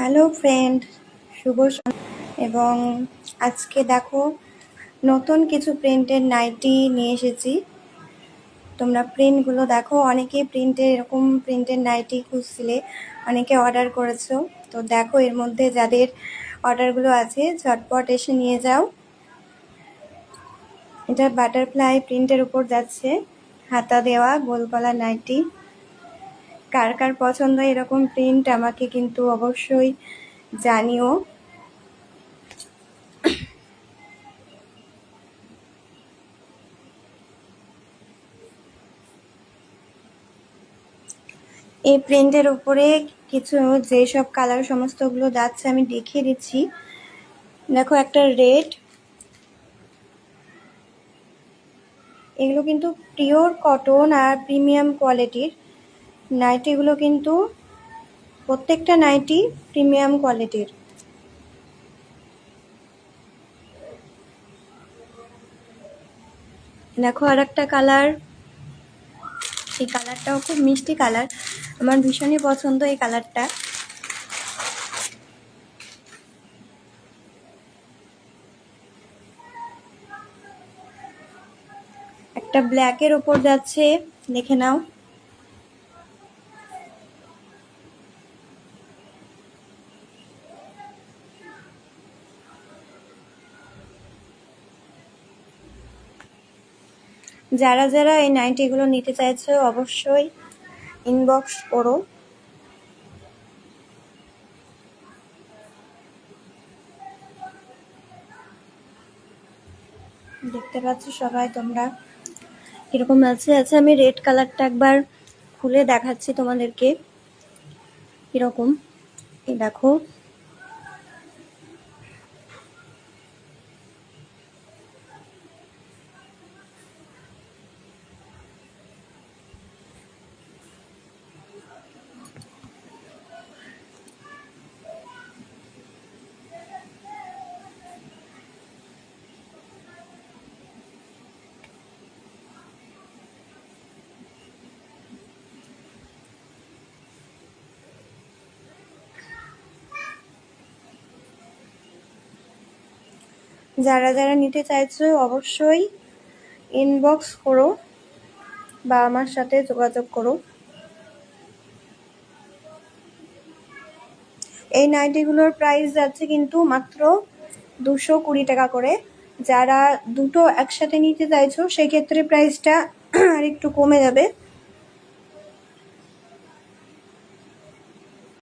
Hello friend, শুভ এবং আজকে দেখো নতুন কিছু প্রিন্টের নাইটি নিয়ে এসেছি। তোমরা প্রিন্টগুলো দেখো, অনেকে এরকম প্রিন্টের নাইটি খুঁজছিলে, অনেকে অর্ডার করেছো। তো দেখো এর মধ্যে যাদের অর্ডারগুলো আছে ঝটপট এসে নিয়ে যাও। এটা বাটারফ্লাই প্রিন্টের উপর যাচ্ছে, হাতা দেওয়া গোল গলা নাইটি। কার কার পছন্দ এরকম প্রিন্ট আমাকে কিন্তু অবশ্যই জানিও। এই প্রিন্টের উপরে কিছু যেসব কালার সমস্তগুলো যাচ্ছে আমি দেখিয়ে দিচ্ছি। দেখো একটা রেড, এগুলো কিন্তু পিওর কটন আর প্রিমিয়াম কোয়ালিটির নাইটিগুলো, কিন্তু প্রত্যেকটা নাইটি প্রিমিয়াম কোয়ালিটির। দেখো আর একটা কালার, এই কালারটাও খুব মিষ্টি কালার, আমার ভীষণই পছন্দ এই কালারটা। একটা ব্ল্যাকের ওপর যাচ্ছে, দেখে নাও। যারা যারা এই নাইটিগুলো নিতে চাইছো অবশ্যই ইনবক্স করো। দেখতে পাচ্ছ সবাই তোমরা কিরকম আছে। আচ্ছা, আমি রেড কালারটা একবার খুলে দেখাচ্ছি তোমাদেরকে কিরকম। এই দেখো, যারা যারা নিতে চাইছো অবশ্যই ইনবক্স করো বা আমার সাথে যোগাযোগ করো। এই নাইটিগুলোর প্রাইস যাচ্ছে কিন্তু মাত্র 220 টাকা করে। যারা দুটো একসাথে নিতে চাইছো সেক্ষেত্রে প্রাইসটা আর একটু কমে যাবে।